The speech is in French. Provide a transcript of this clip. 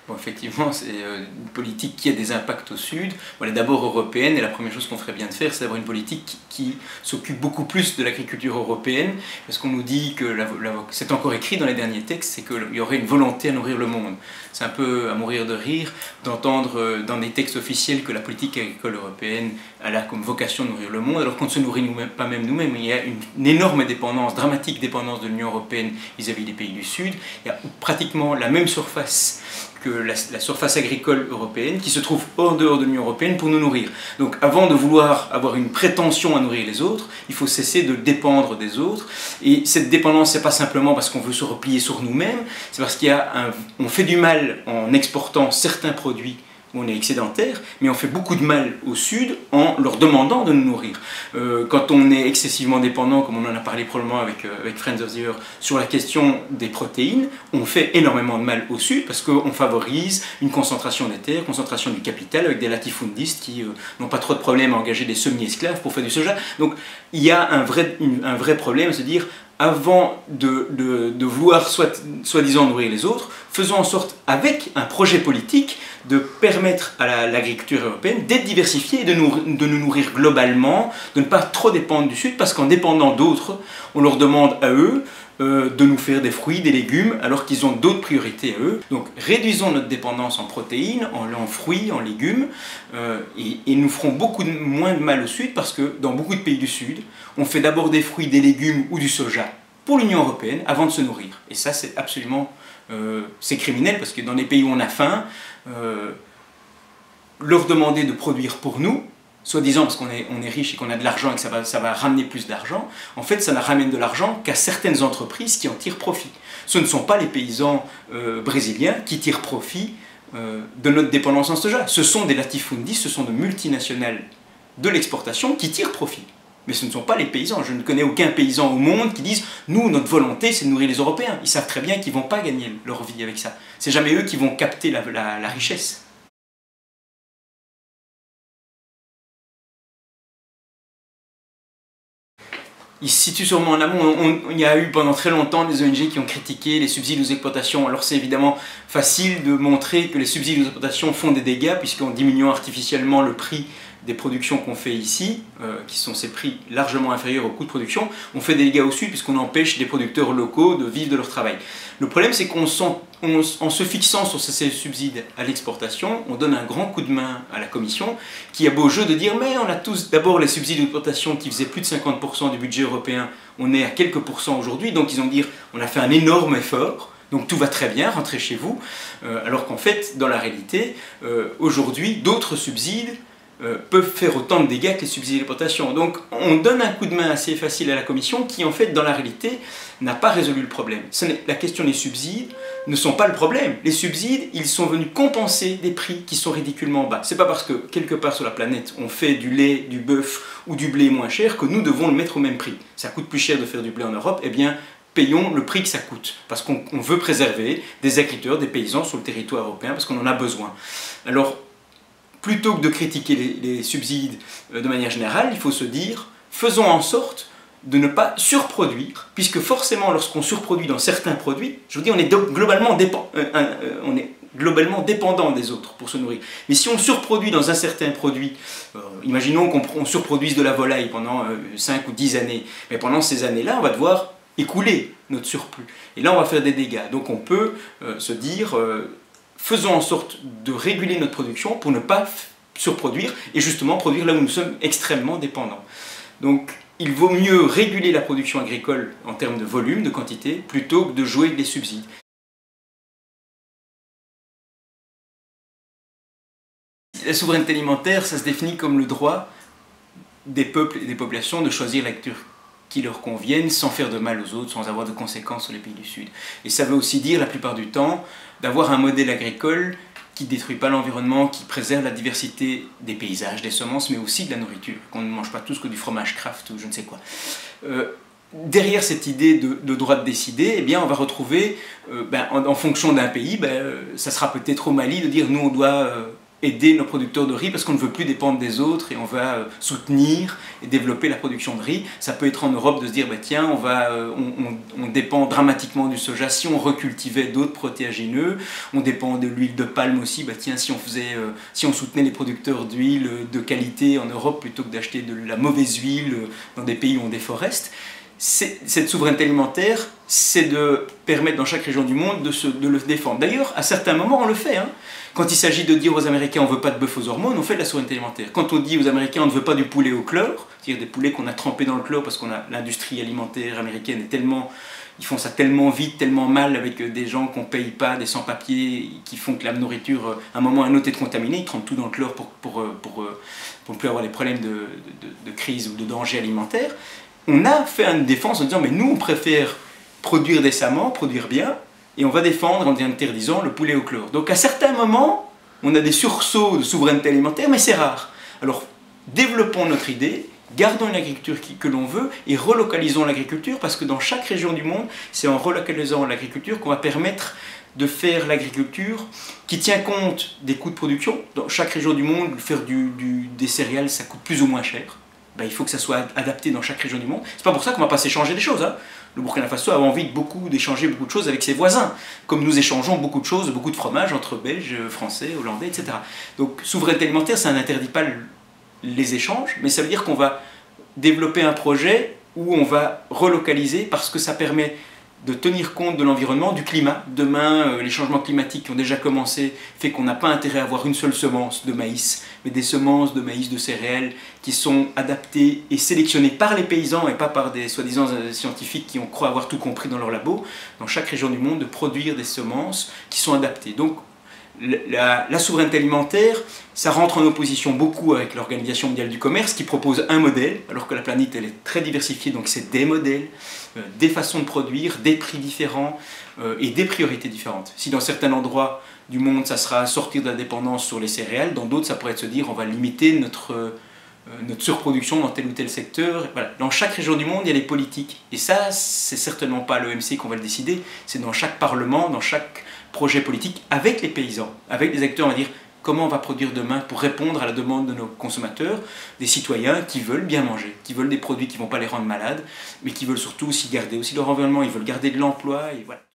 Bon, effectivement, c'est une politique qui a des impacts au Sud. Bon, elle est d'abord européenne, et la première chose qu'on ferait bien de faire, c'est d'avoir une politique qui s'occupe beaucoup plus de l'agriculture européenne, parce qu'on nous dit que, c'est encore écrit dans les derniers textes, c'est qu'il y aurait une volonté à nourrir le monde. C'est un peu à mourir de rire d'entendre dans des textes officiels que la politique agricole européenne a comme vocation de nourrir le monde, alors qu'on ne se nourrit pas même nous-mêmes. Il y a une énorme dépendance, dramatique dépendance de l'Union européenne vis-à-vis des pays du Sud. Il y a pratiquement la même surface que la surface agricole européenne qui se trouve hors dehors de l'Union européenne pour nous nourrir. Donc avant de vouloir avoir une prétention à nourrir les autres, il faut cesser de dépendre des autres. Et cette dépendance, c'est pas simplement parce qu'on veut se replier sur nous-mêmes, c'est parce qu'on fait du mal en exportant certains produits où on est excédentaire, mais on fait beaucoup de mal au Sud en leur demandant de nous nourrir. Quand on est excessivement dépendant, comme on en a parlé probablement avec Friends of the Earth, sur la question des protéines, on fait énormément de mal au Sud parce qu'on favorise une concentration des terres, concentration du capital avec des latifundistes qui n'ont pas trop de problème à engager des semi-esclaves pour faire du soja. Donc il y a un vrai problème à se dire, avant de vouloir soi-disant nourrir les autres, faisons en sorte, avec un projet politique, de permettre à l'agriculture européenne d'être diversifiée et de nous nourrir globalement, de ne pas trop dépendre du Sud, parce qu'en dépendant d'autres, on leur demande à eux de nous faire des fruits, des légumes, alors qu'ils ont d'autres priorités à eux. Donc réduisons notre dépendance en protéines, en fruits, en légumes, et nous ferons moins de mal au Sud, parce que dans beaucoup de pays du Sud, on fait d'abord des fruits, des légumes ou du soja pour l'Union européenne avant de se nourrir. Et ça, c'est absolument c'est criminel, parce que dans les pays où on a faim, leur demander de produire pour nous, soi-disant parce qu'on est riche et qu'on a de l'argent et que ça va ramener plus d'argent, en fait ça ne ramène de l'argent qu'à certaines entreprises qui en tirent profit. Ce ne sont pas les paysans brésiliens qui tirent profit de notre dépendance en soja. Ce sont des latifundistes, ce sont de multinationales de l'exportation qui tirent profit. Mais ce ne sont pas les paysans. Je ne connais aucun paysan au monde qui dise « Nous, notre volonté, c'est de nourrir les Européens ». Ils savent très bien qu'ils ne vont pas gagner leur vie avec ça. C'est jamais eux qui vont capter la richesse. Il se situe sûrement en amont. Il y a eu pendant très longtemps des ONG qui ont critiqué les subsides aux exportations. Alors c'est évidemment facile de montrer que les subsides aux exportations font des dégâts, puisqu'en diminuant artificiellement le prix des productions qu'on fait ici, qui sont ces prix largement inférieurs au coût de production, on fait des dégâts au Sud puisqu'on empêche des producteurs locaux de vivre de leur travail. Le problème, c'est qu'en se fixant sur ces subsides à l'exportation, on donne un grand coup de main à la Commission, qui a beau jeu de dire « mais on a tous d'abord les subsides d'exportation qui faisaient plus de 50% du budget européen, on est à quelques pourcents aujourd'hui, donc ils ont dit on a fait un énorme effort, donc tout va très bien, rentrez chez vous », alors qu'en fait, dans la réalité, aujourd'hui, d'autres subsides peuvent faire autant de dégâts que les subsides d'exportation. Donc on donne un coup de main assez facile à la Commission qui en fait dans la réalité n'a pas résolu le problème. La question des subsides ne sont pas le problème. Les subsides, ils sont venus compenser des prix qui sont ridiculement bas. C'est pas parce que quelque part sur la planète on fait du lait, du bœuf ou du blé moins cher que nous devons le mettre au même prix. Ça coûte plus cher de faire du blé en Europe, eh bien payons le prix que ça coûte, parce qu'on veut préserver des agriculteurs, des paysans sur le territoire européen, parce qu'on en a besoin. Alors, plutôt que de critiquer les subsides de manière générale, il faut se dire, faisons en sorte de ne pas surproduire, puisque forcément lorsqu'on surproduit dans certains produits, je vous dis, on est globalement dépendant des autres pour se nourrir. Mais si on surproduit dans un certain produit, imaginons qu'on surproduise de la volaille pendant 5 ou 10 années, mais pendant ces années-là, on va devoir écouler notre surplus. Et là, on va faire des dégâts. Donc on peut se dire... faisons en sorte de réguler notre production pour ne pas surproduire et justement produire là où nous sommes extrêmement dépendants. Donc il vaut mieux réguler la production agricole en termes de volume, de quantité, plutôt que de jouer avec des subsides. La souveraineté alimentaire, ça se définit comme le droit des peuples et des populations de choisir l'agriculture qui leur conviennent, sans faire de mal aux autres, sans avoir de conséquences sur les pays du Sud. Et ça veut aussi dire, la plupart du temps, d'avoir un modèle agricole qui ne détruit pas l'environnement, qui préserve la diversité des paysages, des semences, mais aussi de la nourriture, qu'on ne mange pas tous que du fromage Kraft ou je ne sais quoi. Derrière cette idée de droit de décider, eh bien, on va retrouver, en fonction d'un pays, ça sera peut-être au Mali de dire nous on doit aider nos producteurs de riz parce qu'on ne veut plus dépendre des autres et on va soutenir et développer la production de riz. Ça peut être en Europe de se dire, bah, tiens, on dépend dramatiquement du soja, si on recultivait d'autres protéagineux, on dépend de l'huile de palme aussi, bah, tiens, si on soutenait les producteurs d'huile de qualité en Europe plutôt que d'acheter de la mauvaise huile dans des pays où on déforeste. Cette souveraineté alimentaire, c'est de permettre dans chaque région du monde de le défendre. D'ailleurs, à certains moments, on le fait. Quand il s'agit de dire aux Américains on ne veut pas de bœuf aux hormones, on fait de la souveraineté alimentaire. Quand on dit aux Américains on ne veut pas du poulet au chlore, c'est-à-dire des poulets qu'on a trempés dans le chlore parce qu'on a l'industrie alimentaire américaine est tellement... Ils font ça tellement vite, tellement mal avec des gens qu'on ne paye pas, des sans-papiers qui font que la nourriture, à un moment ou à un autre, est contaminée. Ils trempent tout dans le chlore pour ne plus avoir des problèmes de crise ou de danger alimentaire. On a fait une défense en disant mais nous on préfère produire décemment, produire bien, et on va défendre en interdisant le poulet au chlore. Donc à certains moments, on a des sursauts de souveraineté alimentaire, mais c'est rare. Alors développons notre idée, gardons une agriculture que l'on veut et relocalisons l'agriculture parce que dans chaque région du monde, c'est en relocalisant l'agriculture qu'on va permettre de faire l'agriculture qui tient compte des coûts de production. Dans chaque région du monde, faire des céréales, ça coûte plus ou moins cher. Ben, il faut que ça soit adapté dans chaque région du monde. C'est pas pour ça qu'on va pas s'échanger des choses. Le Burkina Faso a envie d'échanger beaucoup de choses avec ses voisins, comme nous échangeons beaucoup de choses, beaucoup de fromages entre Belges, Français, Hollandais, etc. Donc souveraineté alimentaire, ça n'interdit pas les échanges, mais ça veut dire qu'on va développer un projet où on va relocaliser parce que ça permet de tenir compte de l'environnement, du climat. Demain, les changements climatiques qui ont déjà commencé fait qu'on n'a pas intérêt à avoir une seule semence de maïs, mais des semences de maïs, de céréales qui sont adaptées et sélectionnées par les paysans et pas par des soi-disant scientifiques qui croient avoir tout compris dans leur labo, dans chaque région du monde, de produire des semences qui sont adaptées. Donc la souveraineté alimentaire, ça rentre en opposition beaucoup avec l'Organisation mondiale du commerce qui propose un modèle, alors que la planète elle est très diversifiée, donc c'est des modèles, des façons de produire, des prix différents et des priorités différentes. Si dans certains endroits du monde ça sera sortir de la dépendance sur les céréales, dans d'autres ça pourrait être se dire on va limiter notre surproduction dans tel ou tel secteur. Voilà. Dans chaque région du monde, il y a des politiques. Et ça, c'est certainement pas l'OMC qu'on va le décider, c'est dans chaque parlement, dans chaque projet politique, avec les paysans, avec les acteurs, on va dire comment on va produire demain pour répondre à la demande de nos consommateurs, des citoyens qui veulent bien manger, qui veulent des produits qui ne vont pas les rendre malades, mais qui veulent surtout aussi garder aussi leur environnement, ils veulent garder de l'emploi. Et voilà.